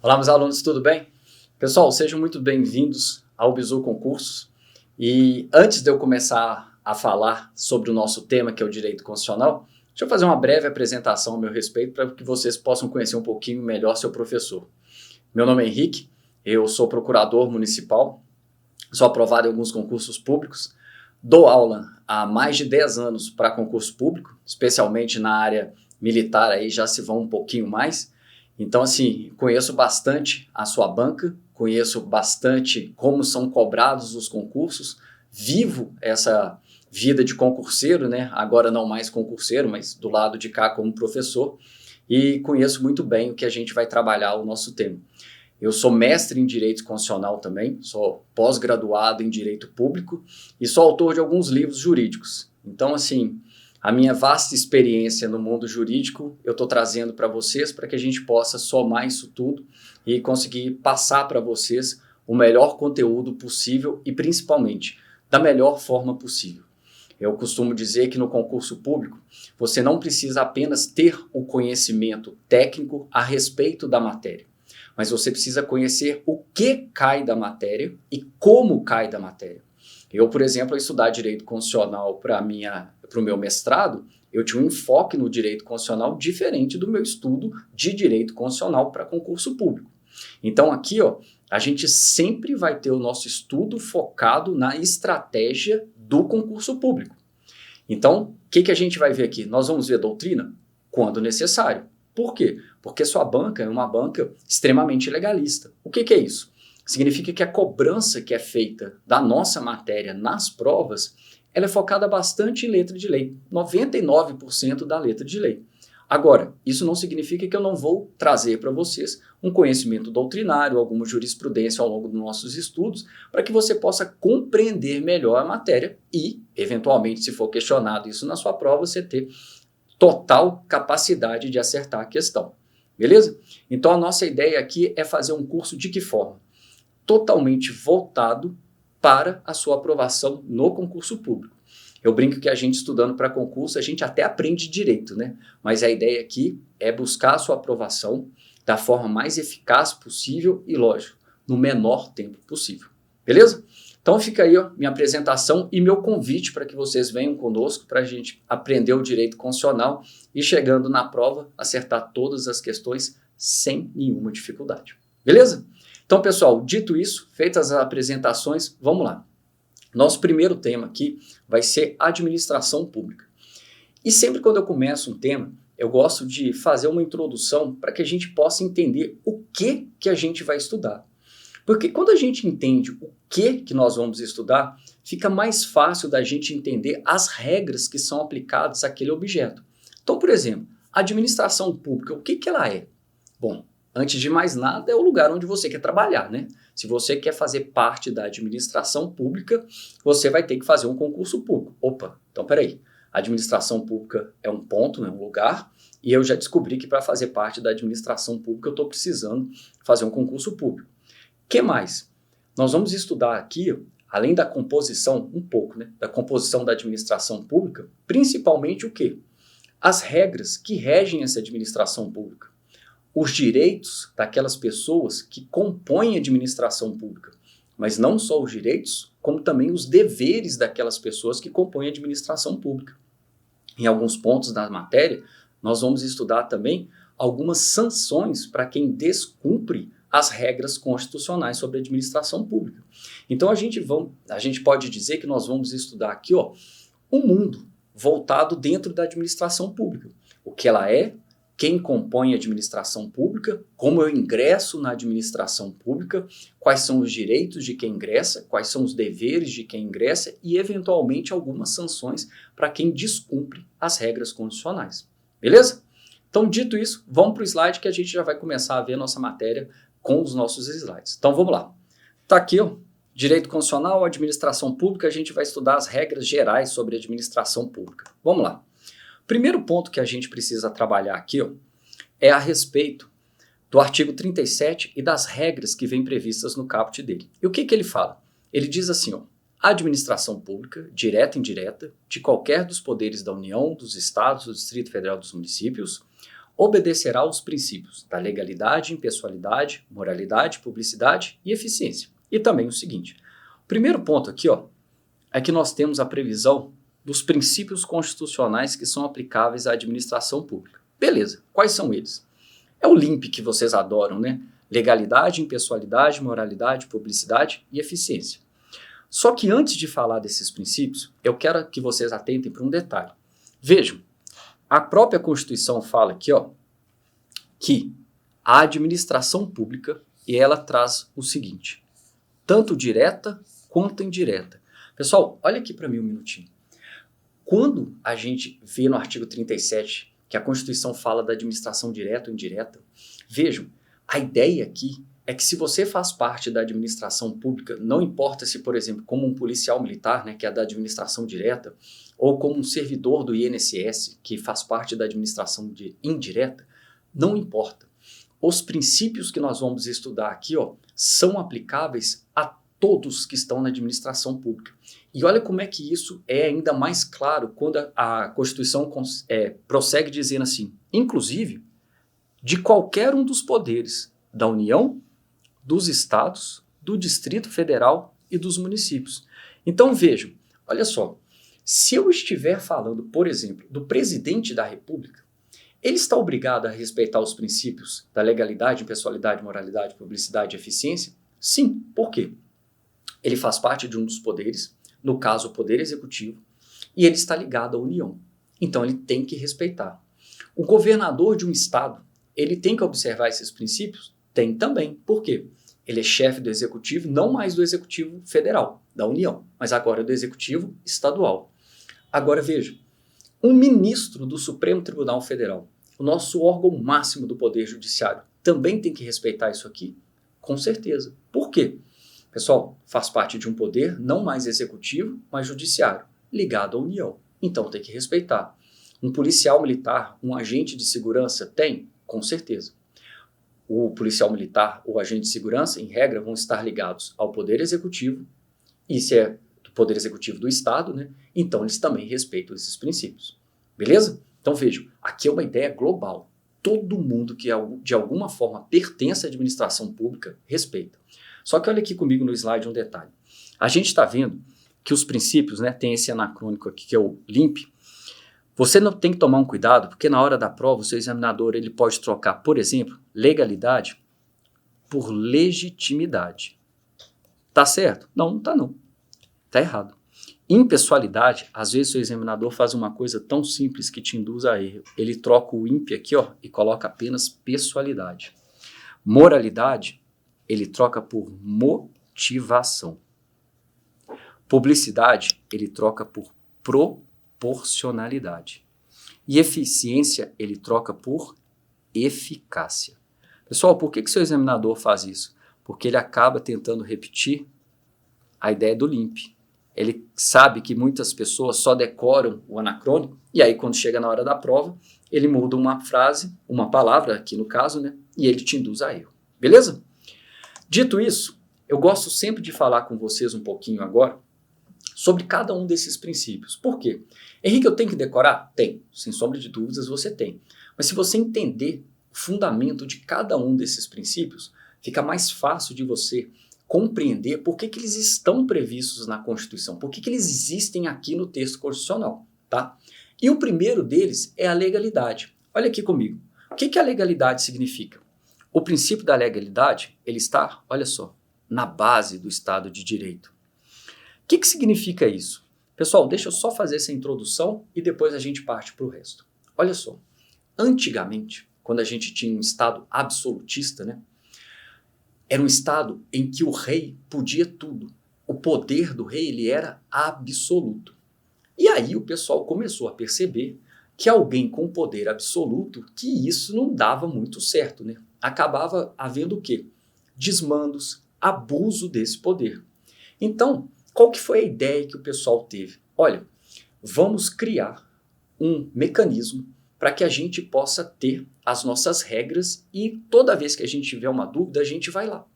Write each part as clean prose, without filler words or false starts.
Olá, meus alunos, tudo bem? Pessoal, sejam muito bem-vindos ao Bizu Concursos. E antes de eu começar a falar sobre o nosso tema, que é o direito constitucional, deixa eu fazer uma breve apresentação a meu respeito para que vocês possam conhecer um pouquinho melhor seu professor. Meu nome é Henrique, eu sou procurador municipal, sou aprovado em alguns concursos públicos, dou aula há mais de 10 anos para concurso público, especialmente na área militar, aí já se vão um pouquinho mais. Então, assim, conheço bastante a sua banca, conheço bastante como são cobrados os concursos, vivo essa vida de concurseiro, né? Agora não mais concurseiro, mas do lado de cá como professor, e conheço muito bem o que a gente vai trabalhar o nosso tema. Eu sou mestre em Direito Constitucional também, sou pós-graduado em Direito Público e sou autor de alguns livros jurídicos. Então, assim, a minha vasta experiência no mundo jurídico eu estou trazendo para vocês para que a gente possa somar isso tudo e conseguir passar para vocês o melhor conteúdo possível e principalmente da melhor forma possível. Eu costumo dizer que no concurso público você não precisa apenas ter o conhecimento técnico a respeito da matéria, mas você precisa conhecer o que cai da matéria e como cai da matéria. Eu, por exemplo, ao estudar Direito Constitucional para o meu mestrado, eu tinha um enfoque no Direito Constitucional diferente do meu estudo de Direito Constitucional para concurso público. Então aqui, a gente sempre vai ter o nosso estudo focado na estratégia do concurso público. Então, o que a gente vai ver aqui? Nós vamos ver doutrina quando necessário. Por quê? Porque sua banca é uma banca extremamente legalista. O que é isso? Significa que a cobrança que é feita da nossa matéria nas provas, ela é focada bastante em letra de lei, 99% da letra de lei. Agora, isso não significa que eu não vou trazer para vocês um conhecimento doutrinário, alguma jurisprudência ao longo dos nossos estudos, para que você possa compreender melhor a matéria e, eventualmente, se for questionado isso na sua prova, você ter total capacidade de acertar a questão. Beleza? Então, a nossa ideia aqui é fazer um curso de que forma? Totalmente voltado para a sua aprovação no concurso público. Eu brinco que a gente estudando para concurso, a gente até aprende direito, né? Mas a ideia aqui é buscar a sua aprovação da forma mais eficaz possível e, lógico, no menor tempo possível. Beleza? Então fica aí minha apresentação e meu convite para que vocês venham conosco para a gente aprender o direito constitucional e, chegando na prova, acertar todas as questões sem nenhuma dificuldade. Beleza? Então, pessoal, dito isso, feitas as apresentações, vamos lá. Nosso primeiro tema aqui vai ser administração pública. E sempre quando eu começo um tema, eu gosto de fazer uma introdução para que a gente possa entender o que a gente vai estudar. Porque quando a gente entende o que nós vamos estudar, fica mais fácil da gente entender as regras que são aplicadas àquele objeto. Então, por exemplo, a administração pública, o que ela é? Bom, antes de mais nada, é o lugar onde você quer trabalhar, né? Se você quer fazer parte da administração pública, você vai ter que fazer um concurso público. Opa, então peraí. A administração pública é um ponto, né, um lugar, e eu já descobri que para fazer parte da administração pública eu estou precisando fazer um concurso público. O que mais? Nós vamos estudar aqui, além da composição, um pouco, né, da composição da administração pública, principalmente o quê? As regras que regem essa administração pública. Os direitos daquelas pessoas que compõem a administração pública, mas não só os direitos, como também os deveres daquelas pessoas que compõem a administração pública. Em alguns pontos da matéria, nós vamos estudar também algumas sanções para quem descumpre as regras constitucionais sobre a administração pública. Então a gente pode dizer que nós vamos estudar aqui um mundo voltado dentro da administração pública. O que ela é, quem compõe a administração pública, como eu ingresso na administração pública, quais são os direitos de quem ingressa, quais são os deveres de quem ingressa e, eventualmente, algumas sanções para quem descumpre as regras constitucionais. Beleza? Então, dito isso, vamos para o slide que a gente já vai começar a ver a nossa matéria com os nossos slides. Então, vamos lá. Está aqui, Direito Constitucional, Administração Pública, a gente vai estudar as regras gerais sobre administração pública. Vamos lá. Primeiro ponto que a gente precisa trabalhar aqui é a respeito do artigo 37 e das regras que vêm previstas no caput dele. E o que ele fala? Ele diz assim, a administração pública, direta e indireta, de qualquer dos poderes da União, dos Estados, do Distrito Federal, dos municípios, obedecerá aos princípios da legalidade, impessoalidade, moralidade, publicidade e eficiência. E também o seguinte, o primeiro ponto aqui, é que nós temos a previsão dos princípios constitucionais que são aplicáveis à administração pública. Beleza, quais são eles? É o LIMP que vocês adoram, né? Legalidade, impessoalidade, moralidade, publicidade e eficiência. Só que antes de falar desses princípios, eu quero que vocês atentem para um detalhe. Vejam, a própria Constituição fala aqui, que a administração pública, e ela traz o seguinte, tanto direta quanto indireta. Pessoal, olha aqui para mim um minutinho. Quando a gente vê no artigo 37 que a Constituição fala da administração direta ou indireta, vejam, a ideia aqui é que se você faz parte da administração pública, não importa se, por exemplo, como um policial militar, né, que é da administração direta, ou como um servidor do INSS, que faz parte da administração indireta, não importa. Os princípios que nós vamos estudar aqui, são aplicáveis a todos que estão na administração pública. E olha como é que isso é ainda mais claro quando a Constituição prossegue dizendo assim, inclusive, de qualquer um dos poderes da União, dos estados, do Distrito Federal e dos municípios. Então vejam, olha só, se eu estiver falando, por exemplo, do presidente da República, ele está obrigado a respeitar os princípios da legalidade, impessoalidade, moralidade, publicidade e eficiência? Sim. Por quê? Ele faz parte de um dos poderes, no caso o Poder Executivo, e ele está ligado à União. Então ele tem que respeitar. O governador de um estado, ele tem que observar esses princípios? Tem também. Por quê? Ele é chefe do Executivo, não mais do Executivo Federal, da União, mas agora do Executivo Estadual. Agora veja, um ministro do Supremo Tribunal Federal, o nosso órgão máximo do Poder Judiciário, também tem que respeitar isso aqui? Com certeza. Por quê? Pessoal, faz parte de um poder não mais executivo, mas judiciário, ligado à União. Então tem que respeitar. Um policial militar, um agente de segurança, tem? Com certeza. O policial militar ou agente de segurança, em regra, vão estar ligados ao Poder Executivo, e se é do Poder Executivo do Estado, né? Então eles também respeitam esses princípios. Beleza? Então vejam, aqui é uma ideia global. Todo mundo que de alguma forma pertence à administração pública respeita. Só que olha aqui comigo no slide um detalhe. A gente está vendo que os princípios, né, tem esse anacrônico aqui que é o LIMP. Você não tem que tomar um cuidado, porque na hora da prova o seu examinador ele pode trocar, por exemplo, legalidade por legitimidade. Tá certo? Não, não tá não. Tá errado. Impessoalidade, às vezes o seu examinador faz uma coisa tão simples que te induz a erro. Ele troca o imp aqui, e coloca apenas pessoalidade. Moralidade, ele troca por motivação. Publicidade, ele troca por proporcionalidade. E eficiência, ele troca por eficácia. Pessoal, por que seu examinador faz isso? Porque ele acaba tentando repetir a ideia do LIMP. Ele sabe que muitas pessoas só decoram o anacrônico, e aí quando chega na hora da prova, ele muda uma frase, uma palavra aqui no caso, né? E ele te induz a erro. Beleza? Dito isso, eu gosto sempre de falar com vocês um pouquinho agora sobre cada um desses princípios. Por quê? Henrique, eu tenho que decorar? Tem. Sem sombra de dúvidas, você tem. Mas se você entender o fundamento de cada um desses princípios, fica mais fácil de você compreender por que eles estão previstos na Constituição, por que eles existem aqui no texto constitucional, tá? E o primeiro deles é a legalidade. Olha aqui comigo. O que a legalidade significa? O princípio da legalidade, ele está, olha só, na base do Estado de Direito. O que significa isso? Pessoal, deixa eu só fazer essa introdução e depois a gente parte para o resto. Olha só, antigamente, quando a gente tinha um Estado absolutista, né? Era um Estado em que o rei podia tudo. O poder do rei ele era absoluto. E aí o pessoal começou a perceber que alguém com poder absoluto, que isso não dava muito certo, né? Acabava havendo o quê? Desmandos, abuso desse poder. Então, qual que foi a ideia que o pessoal teve? Olha, vamos criar um mecanismo para que a gente possa ter as nossas regras e toda vez que a gente tiver uma dúvida, a gente vai lá.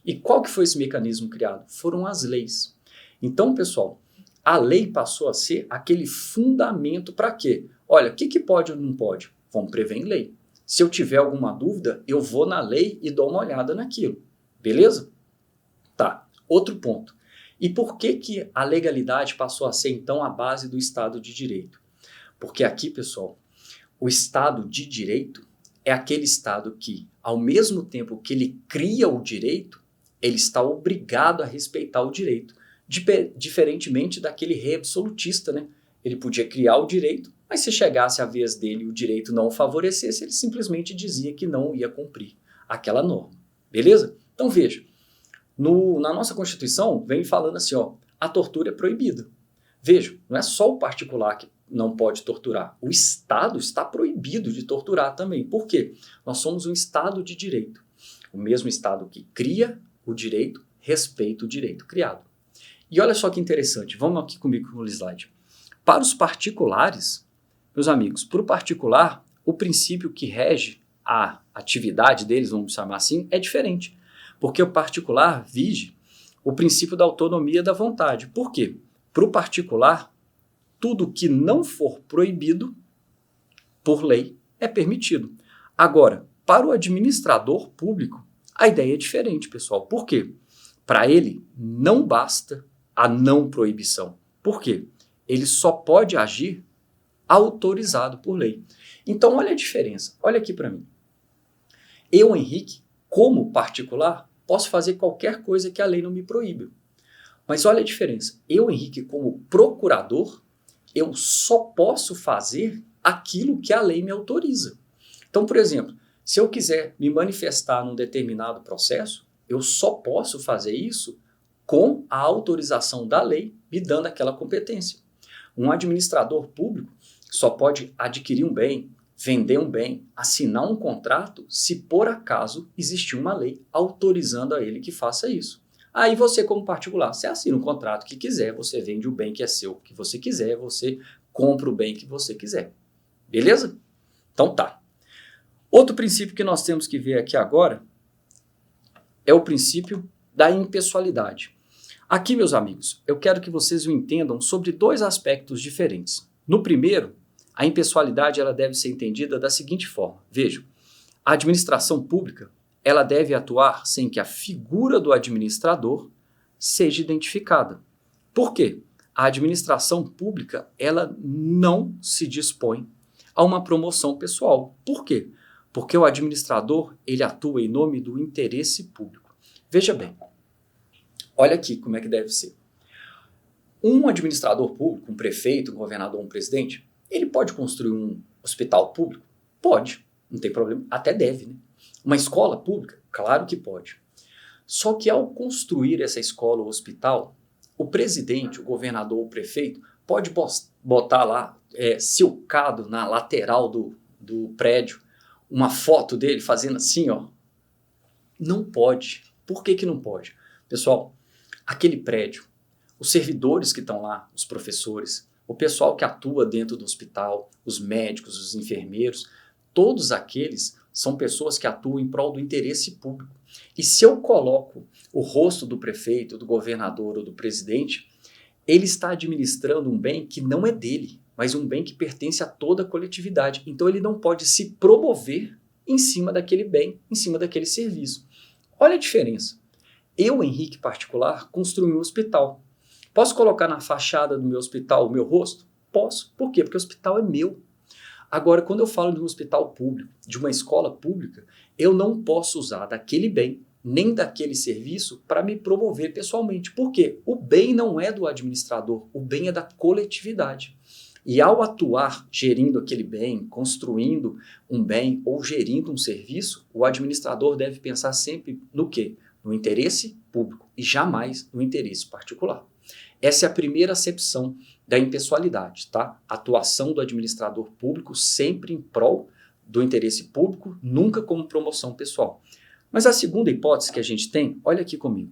E qual que foi esse mecanismo criado? Foram as leis. Então, pessoal, a lei passou a ser aquele fundamento para quê? Olha, o que pode ou não pode? Vamos prever em lei. Se eu tiver alguma dúvida, eu vou na lei e dou uma olhada naquilo. Beleza? Tá. Outro ponto. E por que a legalidade passou a ser, então, a base do Estado de Direito? Porque aqui, pessoal, o Estado de Direito é aquele Estado que, ao mesmo tempo que ele cria o direito, ele está obrigado a respeitar o direito. Diferentemente daquele rei absolutista, né? Ele podia criar o direito, mas se chegasse a vez dele e o direito não o favorecesse, ele simplesmente dizia que não ia cumprir aquela norma. Beleza? Então veja, na nossa Constituição vem falando assim, ó, a tortura é proibida. Veja, não é só o particular que não pode torturar. O Estado está proibido de torturar também. Por quê? Nós somos um Estado de direito. O mesmo Estado que cria o direito, respeita o direito criado. E olha só que interessante, vamos aqui comigo no slide. Para os particulares, meus amigos, para o particular, o princípio que rege a atividade deles, vamos chamar assim, é diferente. Porque o particular vige o princípio da autonomia da vontade. Por quê? Para o particular, tudo que não for proibido por lei é permitido. Agora, para o administrador público, a ideia é diferente, pessoal. Por quê? Para ele, não basta a não proibição. Por quê? Ele só pode agir autorizado por lei. Então, olha a diferença. Olha aqui para mim. Eu, Henrique, como particular, posso fazer qualquer coisa que a lei não me proíbe. Mas olha a diferença. Eu, Henrique, como procurador, eu só posso fazer aquilo que a lei me autoriza. Então, por exemplo, se eu quiser me manifestar num determinado processo, eu só posso fazer isso com a autorização da lei me dando aquela competência. Um administrador público só pode adquirir um bem, vender um bem, assinar um contrato se por acaso existir uma lei autorizando a ele que faça isso. Aí você, como particular, você assina um contrato que quiser, você vende o bem que é seu, que você quiser, você compra o bem que você quiser. Beleza? Então tá. Outro princípio que nós temos que ver aqui agora é o princípio da impessoalidade. Aqui, meus amigos, eu quero que vocês o entendam sobre dois aspectos diferentes. No primeiro, a impessoalidade ela deve ser entendida da seguinte forma. Vejam, a administração pública ela deve atuar sem que a figura do administrador seja identificada. Por quê? A administração pública ela não se dispõe a uma promoção pessoal. Por quê? Porque o administrador ele atua em nome do interesse público. Veja bem, olha aqui como é que deve ser. Um administrador público, um prefeito, um governador, um presidente, ele pode construir um hospital público? Pode, não tem problema, até deve, né? Uma escola pública? Claro que pode. Só que ao construir essa escola ou hospital, o presidente, o governador, o prefeito pode botar lá, silcado na lateral do prédio, uma foto dele fazendo assim, ó. Não pode. Por que não pode? Pessoal, aquele prédio, os servidores que estão lá, os professores, o pessoal que atua dentro do hospital, os médicos, os enfermeiros, todos aqueles são pessoas que atuam em prol do interesse público. E se eu coloco o rosto do prefeito, do governador ou do presidente, ele está administrando um bem que não é dele, mas um bem que pertence a toda a coletividade. Então ele não pode se promover em cima daquele bem, em cima daquele serviço. Olha a diferença. Eu, Henrique particular, construí um hospital. Posso colocar na fachada do meu hospital o meu rosto? Posso. Por quê? Porque o hospital é meu. Agora, quando eu falo de um hospital público, de uma escola pública, eu não posso usar daquele bem, nem daquele serviço para me promover pessoalmente. Por quê? O bem não é do administrador, o bem é da coletividade. E ao atuar gerindo aquele bem, construindo um bem ou gerindo um serviço, o administrador deve pensar sempre no quê? No interesse público e jamais no interesse particular. Essa é a primeira acepção da impessoalidade, tá? Atuação do administrador público sempre em prol do interesse público, nunca como promoção pessoal. Mas a segunda hipótese que a gente tem, olha aqui comigo.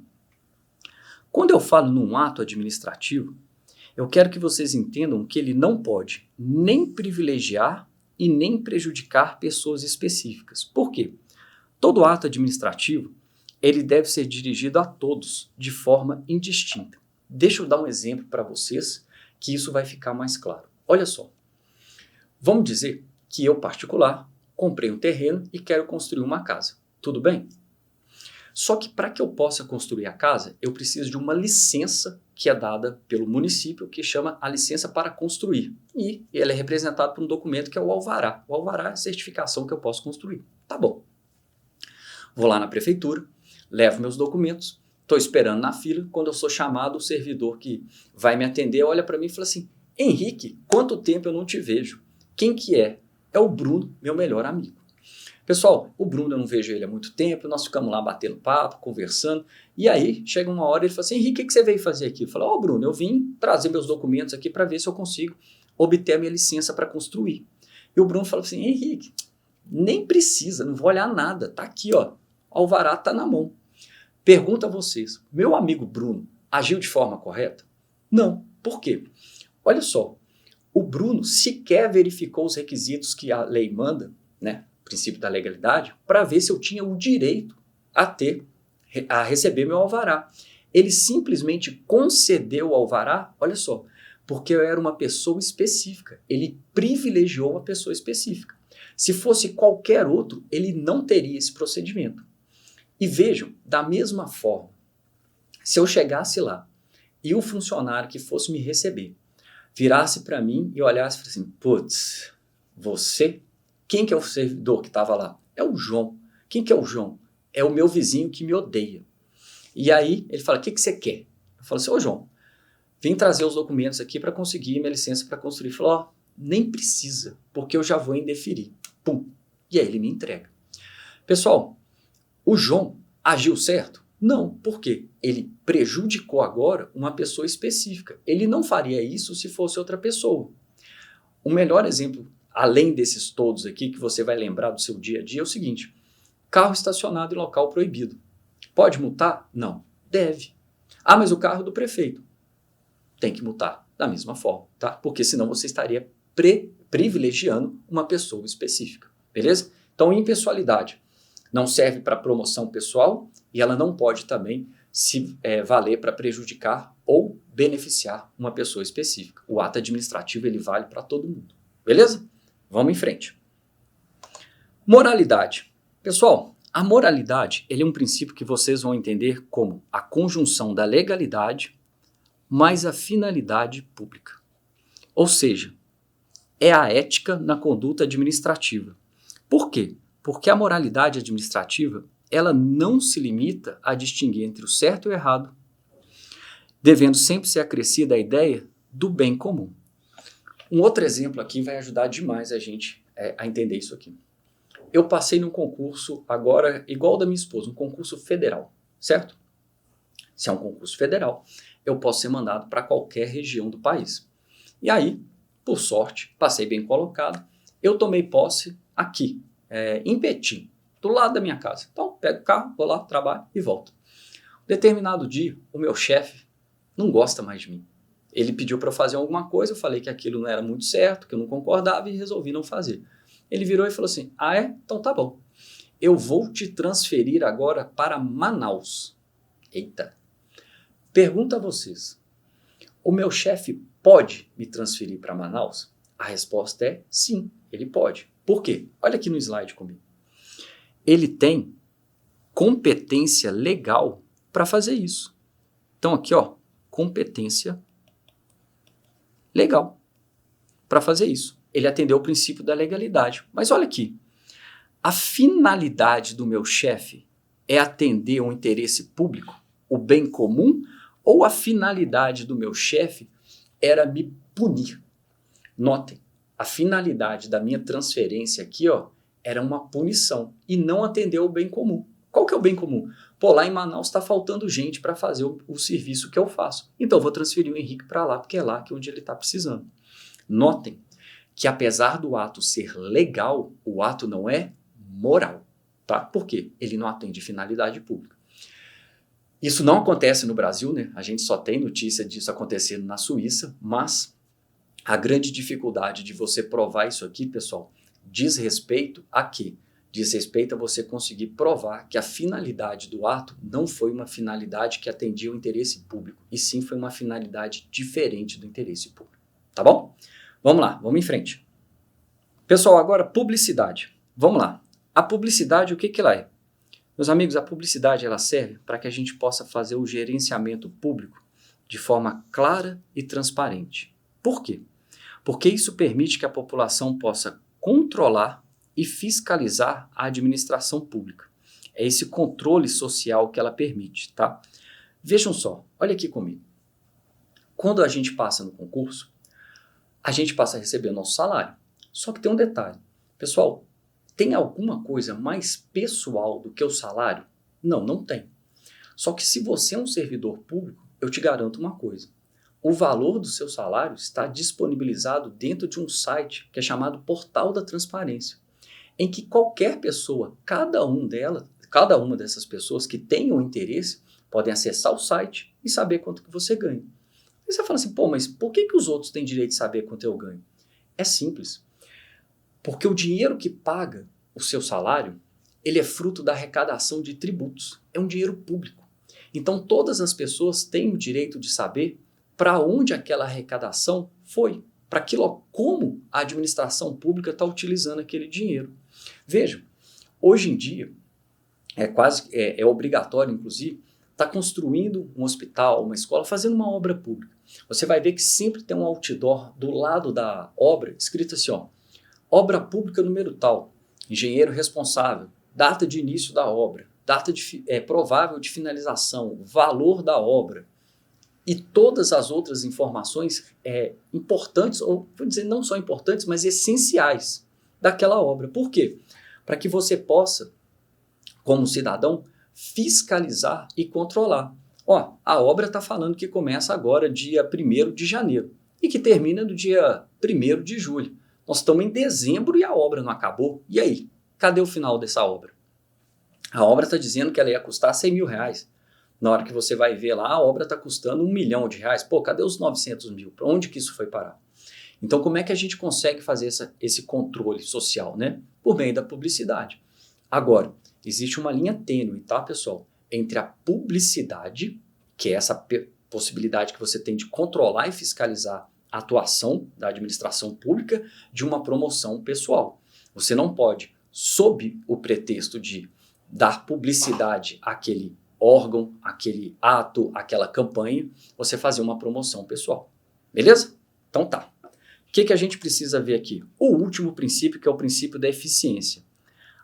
Quando eu falo num ato administrativo, eu quero que vocês entendam que ele não pode nem privilegiar e nem prejudicar pessoas específicas. Por quê? Todo ato administrativo, ele deve ser dirigido a todos de forma indistinta. Deixa eu dar um exemplo para vocês que isso vai ficar mais claro. Olha só, vamos dizer que eu, particular, comprei um terreno e quero construir uma casa. Tudo bem? Só que para que eu possa construir a casa, eu preciso de uma licença que é dada pelo município, que chama a licença para construir. E ela é representada por um documento que é o alvará. O alvará é a certificação que eu posso construir. Tá bom. Vou lá na prefeitura, levo meus documentos, estou esperando na fila. Quando eu sou chamado, o servidor que vai me atender olha para mim e fala assim: Henrique, quanto tempo eu não te vejo? Quem que é? É o Bruno, meu melhor amigo. Pessoal, o Bruno eu não vejo ele há muito tempo, nós ficamos lá batendo papo, conversando, e aí chega uma hora e ele fala assim: Henrique, o que você veio fazer aqui? Eu falo: Bruno, eu vim trazer meus documentos aqui para ver se eu consigo obter a minha licença para construir. E o Bruno fala assim: Henrique, nem precisa, não vou olhar nada, tá aqui, ó, o alvará tá na mão. Pergunto a vocês, meu amigo Bruno agiu de forma correta? Não. Por quê? Olha só, o Bruno sequer verificou os requisitos que a lei manda, né? Princípio da legalidade, para ver se eu tinha o direito a receber meu alvará. Ele simplesmente concedeu o alvará, olha só, porque eu era uma pessoa específica. Ele privilegiou uma pessoa específica. Se fosse qualquer outro, ele não teria esse procedimento. E vejam, da mesma forma, se eu chegasse lá e o funcionário que fosse me receber virasse para mim e olhasse e falasse assim: putz, você? Quem que é o servidor que estava lá? É o João. Quem que é o João? É o meu vizinho que me odeia. E aí ele fala: o que você quer? Eu falo assim: ô João, vim trazer os documentos aqui para conseguir minha licença para construir. Ele falou: nem precisa, porque eu já vou indeferir. Pum. E aí ele me entrega. Pessoal, o João agiu certo? Não. Por quê? Ele prejudicou agora uma pessoa específica. Ele não faria isso se fosse outra pessoa. O melhor exemplo, além desses todos aqui, que você vai lembrar do seu dia a dia, é o seguinte: carro estacionado em local proibido. Pode multar? Não. Deve. Ah, mas o carro é do prefeito. Tem que multar da mesma forma, tá? Porque senão você estaria privilegiando uma pessoa específica. Beleza? Então, impessoalidade não serve para promoção pessoal e ela não pode também se valer para prejudicar ou beneficiar uma pessoa específica. O ato administrativo ele vale para todo mundo. Beleza? Vamos em frente. Moralidade. Pessoal, a moralidade ele é um princípio que vocês vão entender como a conjunção da legalidade mais a finalidade pública. Ou seja, é a ética na conduta administrativa. Por quê? Porque a moralidade administrativa ela não se limita a distinguir entre o certo e o errado, devendo sempre ser acrescida a ideia do bem comum. Um outro exemplo aqui vai ajudar demais a gente a entender isso aqui. Eu passei num concurso agora, igual ao da minha esposa, um concurso federal, certo? Se é um concurso federal, eu posso ser mandado para qualquer região do país. E aí, por sorte, passei bem colocado, eu tomei posse aqui, em Betim, do lado da minha casa. Então, pego o carro, vou lá, trabalho e volto. Um determinado dia, o meu chefe não gosta mais de mim. Ele pediu para eu fazer alguma coisa, eu falei que aquilo não era muito certo, que eu não concordava e resolvi não fazer. Ele virou e falou assim: ah é? Então tá bom. Eu vou te transferir agora para Manaus. Eita. Pergunto a vocês, o meu chefe pode me transferir para Manaus? A resposta é sim, ele pode. Por quê? Olha aqui no slide comigo. Ele tem competência legal para fazer isso. Então aqui, ó, competência legal para fazer isso. Ele atendeu o princípio da legalidade. Mas olha aqui, a finalidade do meu chefe é atender um interesse público, o bem comum, ou a finalidade do meu chefe era me punir? Notem, a finalidade da minha transferência aqui, ó, era uma punição e não atender o bem comum. Qual que é o bem comum? Pô, lá em Manaus está faltando gente para fazer o serviço que eu faço. Então eu vou transferir o Henrique para lá, porque é lá que é onde ele está precisando. Notem que apesar do ato ser legal, o ato não é moral. Tá? Por quê? Ele não atende finalidade pública. Isso não acontece no Brasil, né? A gente só tem notícia disso acontecendo na Suíça, mas a grande dificuldade de você provar isso aqui, pessoal, diz respeito a quê? Diz respeito a você conseguir provar que a finalidade do ato não foi uma finalidade que atendia o interesse público, e sim foi uma finalidade diferente do interesse público. Tá bom? Vamos lá, vamos em frente. Pessoal, agora publicidade. vamos lá. A publicidade, o que ela é? Meus amigos, a publicidade ela serve para que a gente possa fazer o gerenciamento público de forma clara e transparente. Por quê? Porque isso permite que a população possa controlar e fiscalizar a administração pública. É esse controle social que ela permite, tá? Vejam só, olha aqui comigo. Quando a gente passa no concurso, a gente passa a receber o nosso salário. Só que tem um detalhe. Pessoal, tem alguma coisa mais pessoal do que o salário? Não, não tem. Só que se você é um servidor público, eu te garanto uma coisa. O valor do seu salário está disponibilizado dentro de um site que é chamado Portal da Transparência, em que qualquer pessoa, cada uma dessas pessoas que tenham interesse, podem acessar o site e saber quanto que você ganha. E você fala assim, pô, mas por que os outros têm direito de saber quanto eu ganho? É simples. Porque o dinheiro que paga o seu salário, ele é fruto da arrecadação de tributos. É um dinheiro público. Então todas as pessoas têm o direito de saber para onde aquela arrecadação foi, para como a administração pública está utilizando aquele dinheiro. Vejam, hoje em dia é obrigatório, inclusive, estar construindo um hospital, uma escola, fazendo uma obra pública. Você vai ver que sempre tem um outdoor do lado da obra escrito assim, ó, obra pública número tal, engenheiro responsável, data de início da obra, data provável de finalização, valor da obra e todas as outras informações importantes, ou vou dizer não só importantes, mas essenciais daquela obra. Por quê? Para que você possa, como cidadão, fiscalizar e controlar. Ó, a obra está falando que começa agora dia 1º de janeiro e que termina no dia 1º de julho. Nós estamos em dezembro e a obra não acabou. E aí? Cadê o final dessa obra? A obra está dizendo que ela ia custar 100 mil reais. Na hora que você vai ver lá, a obra está custando 1 milhão de reais. Pô, cadê os 900 mil? Para onde que isso foi parar? Então, como é que a gente consegue fazer esse controle social, né? Por meio da publicidade. Agora, existe uma linha tênue, tá, pessoal? Entre a publicidade, que é essa possibilidade que você tem de controlar e fiscalizar a atuação da administração pública, de uma promoção pessoal. Você não pode, sob o pretexto de dar publicidade àquele órgão, aquele ato, aquela campanha, você fazer uma promoção pessoal. Beleza? Então tá. O que a gente precisa ver aqui? O último princípio, que é o princípio da eficiência.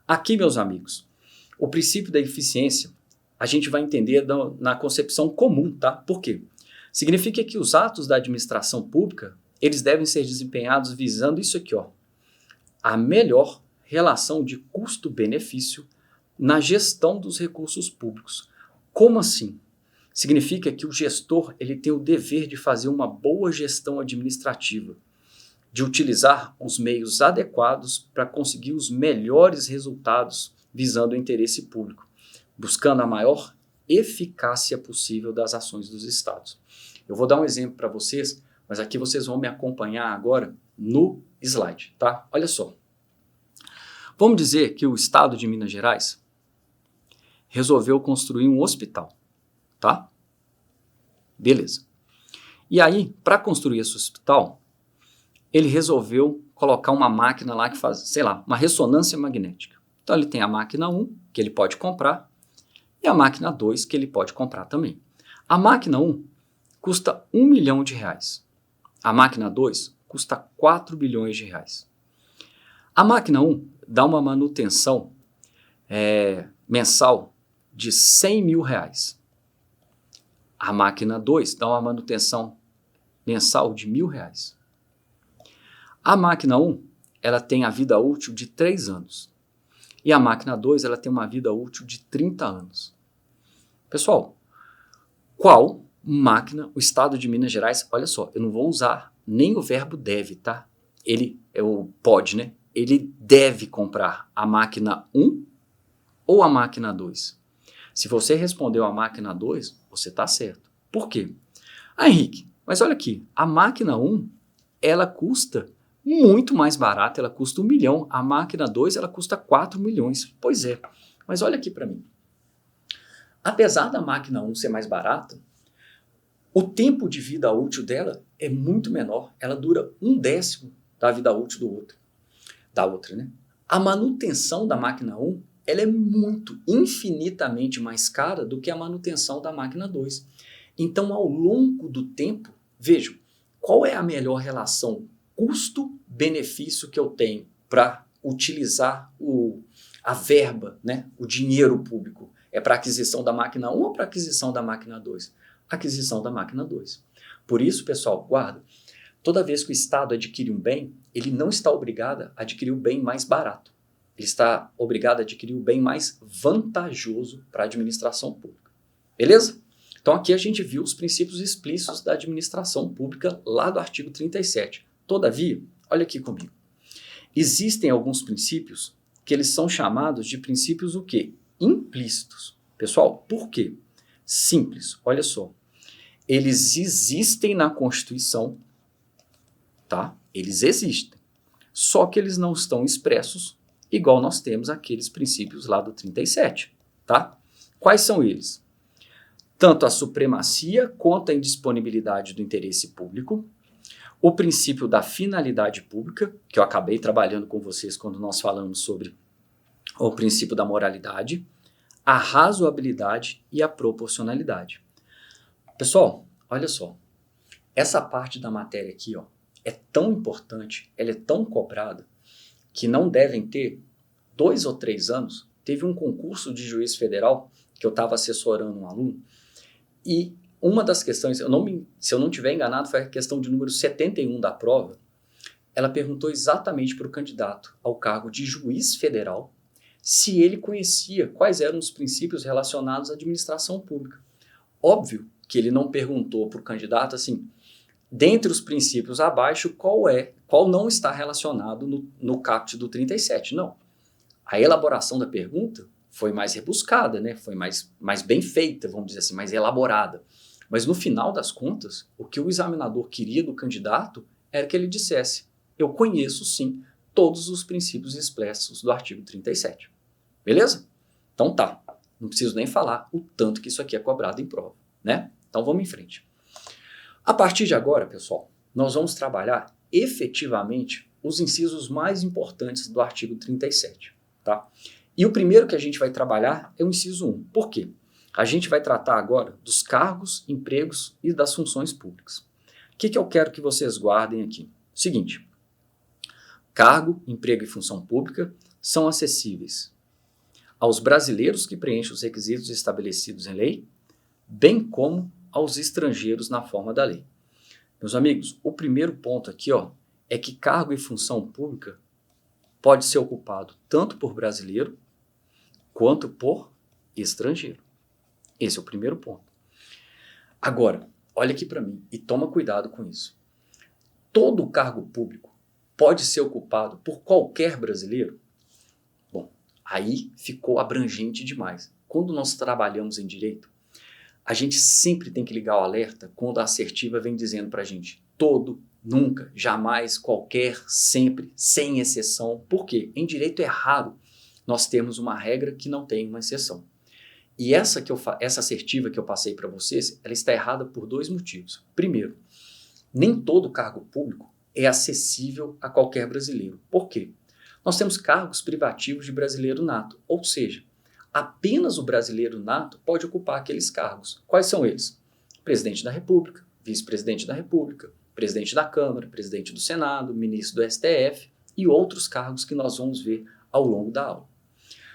Aqui, meus amigos, o princípio da eficiência a gente vai entender na concepção comum, tá? Por quê? Significa que os atos da administração pública, eles devem ser desempenhados visando isso aqui, ó, a melhor relação de custo-benefício na gestão dos recursos públicos. Como assim? Significa que o gestor ele tem o dever de fazer uma boa gestão administrativa, de utilizar os meios adequados para conseguir os melhores resultados visando o interesse público, buscando a maior eficácia possível das ações dos estados. Eu vou dar um exemplo para vocês, mas aqui vocês vão me acompanhar agora no slide, tá? Olha só. Vamos dizer que o estado de Minas Gerais resolveu construir um hospital, tá? Beleza. E aí, para construir esse hospital, ele resolveu colocar uma máquina lá que faz, sei lá, uma ressonância magnética. Então ele tem a máquina 1, que ele pode comprar, e a máquina 2, que ele pode comprar também. A máquina 1 custa 1 milhão de reais. A máquina 2 custa 4 bilhões de reais. A máquina 1 dá uma manutenção mensal de 100 mil reais. A máquina 2 dá uma manutenção mensal de R$1.000. A máquina 1 ela tem a vida útil de 3 anos. E a máquina 2 ela tem uma vida útil de 30 anos. Pessoal, qual máquina o estado de Minas Gerais, olha só, eu não vou usar nem o verbo deve, tá? Ele é o pode, né? Ele deve comprar a máquina 1 ou a máquina 2? Se você respondeu a máquina 2, você está certo. Por quê? Ah, Henrique, mas olha aqui, a máquina 1, ela custa muito mais barata, ela custa 1 milhão. A máquina 2, ela custa 4 milhões. Pois é, mas olha aqui para mim. Apesar da máquina 1 ser mais barata, o tempo de vida útil dela é muito menor. Ela dura 1/10 da vida útil da outra, né? A manutenção da máquina 1 ela é muito, infinitamente mais cara do que a manutenção da máquina 2. Então, ao longo do tempo, vejam, qual é a melhor relação custo-benefício que eu tenho para utilizar a verba, né, o dinheiro público? É para aquisição da máquina 1 ou para aquisição da máquina 2? Aquisição da máquina 2. Por isso, pessoal, guarda, toda vez que o Estado adquire um bem, ele não está obrigado a adquirir o bem mais barato. Ele está obrigado a adquirir o bem mais vantajoso para a administração pública. Beleza? Então aqui a gente viu os princípios explícitos da administração pública lá do artigo 37. Todavia, olha aqui comigo. Existem alguns princípios que eles são chamados de princípios o quê? Implícitos. Pessoal, por quê? Simples, olha só. Eles existem na Constituição, tá? Eles existem. Só que eles não estão expressos igual nós temos aqueles princípios lá do 37, tá? Quais são eles? Tanto a supremacia quanto a indisponibilidade do interesse público, o princípio da finalidade pública, que eu acabei trabalhando com vocês quando nós falamos sobre o princípio da moralidade, a razoabilidade e a proporcionalidade. Pessoal, olha só, essa parte da matéria aqui, ó, é tão importante, ela é tão cobrada, que não devem ter 2 ou 3 anos, teve um concurso de juiz federal que eu estava assessorando um aluno e uma das questões, se eu não estiver enganado, foi a questão de número 71 da prova. Ela perguntou exatamente para o candidato ao cargo de juiz federal se ele conhecia quais eram os princípios relacionados à administração pública. Óbvio que ele não perguntou para o candidato assim, dentre os princípios abaixo, qual não está relacionado no caput do 37. Não. A elaboração da pergunta foi mais rebuscada, né? Foi mais bem feita, vamos dizer assim, mais elaborada. Mas no final das contas, o que o examinador queria do candidato era que ele dissesse, eu conheço sim todos os princípios expressos do artigo 37. Beleza? Então tá, não preciso nem falar o tanto que isso aqui é cobrado em prova, né? Então vamos em frente. A partir de agora, pessoal, nós vamos trabalhar efetivamente os incisos mais importantes do artigo 37, tá? E o primeiro que a gente vai trabalhar é o inciso 1. Por quê? A gente vai tratar agora dos cargos, empregos e das funções públicas. O que eu quero que vocês guardem aqui? Seguinte, cargo, emprego e função pública são acessíveis aos brasileiros que preenchem os requisitos estabelecidos em lei, bem como aos estrangeiros na forma da lei. Meus amigos, o primeiro ponto aqui, ó, é que cargo e função pública pode ser ocupado tanto por brasileiro quanto por estrangeiro. Esse é o primeiro ponto. Agora, olha aqui para mim e toma cuidado com isso. Todo cargo público pode ser ocupado por qualquer brasileiro? Bom, aí ficou abrangente demais. Quando nós trabalhamos em direito, a gente sempre tem que ligar o alerta quando a assertiva vem dizendo para a gente todo, nunca, jamais, qualquer, sempre, sem exceção. Por quê? Em direito é raro nós termos uma regra que não tem uma exceção. E essa assertiva que eu passei para vocês, ela está errada por 2 motivos. Primeiro, nem todo cargo público é acessível a qualquer brasileiro. Por quê? Nós temos cargos privativos de brasileiro nato, ou seja, apenas o brasileiro nato pode ocupar aqueles cargos. Quais são eles? Presidente da República, vice-presidente da República, presidente da Câmara, presidente do Senado, ministro do STF e outros cargos que nós vamos ver ao longo da aula.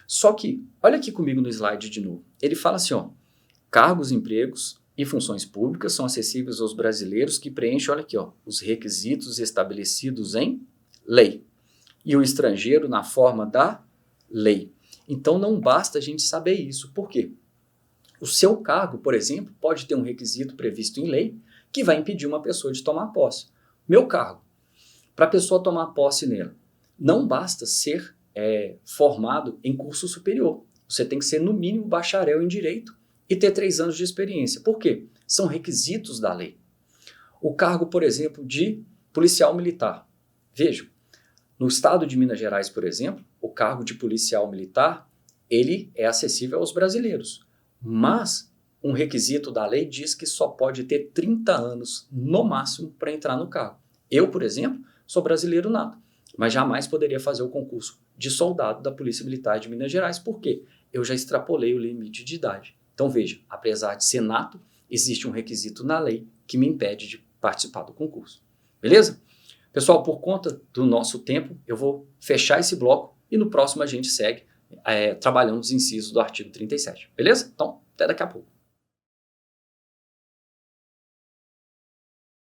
Só que, olha aqui comigo no slide de novo, ele fala assim, ó, cargos, empregos e funções públicas são acessíveis aos brasileiros que preenchem, olha aqui, ó, os requisitos estabelecidos em lei e o estrangeiro na forma da lei. Então não basta a gente saber isso. Por quê? O seu cargo, por exemplo, pode ter um requisito previsto em lei que vai impedir uma pessoa de tomar posse. Meu cargo, para a pessoa tomar posse nela, não basta ser formado em curso superior. Você tem que ser, no mínimo, bacharel em direito e ter 3 anos de experiência. Por quê? São requisitos da lei. O cargo, por exemplo, de policial militar. Vejam, no estado de Minas Gerais, por exemplo, o cargo de policial militar, ele é acessível aos brasileiros. Mas um requisito da lei diz que só pode ter 30 anos, no máximo, para entrar no cargo. Eu, por exemplo, sou brasileiro nato. mas jamais poderia fazer o concurso de soldado da Polícia Militar de Minas Gerais. Por quê? Eu já extrapolei o limite de idade. Então veja, apesar de ser nato, existe um requisito na lei que me impede de participar do concurso. Beleza? Pessoal, por conta do nosso tempo, eu vou fechar esse bloco e no próximo a gente segue trabalhando os incisos do artigo 37. Beleza? Então, até daqui a pouco.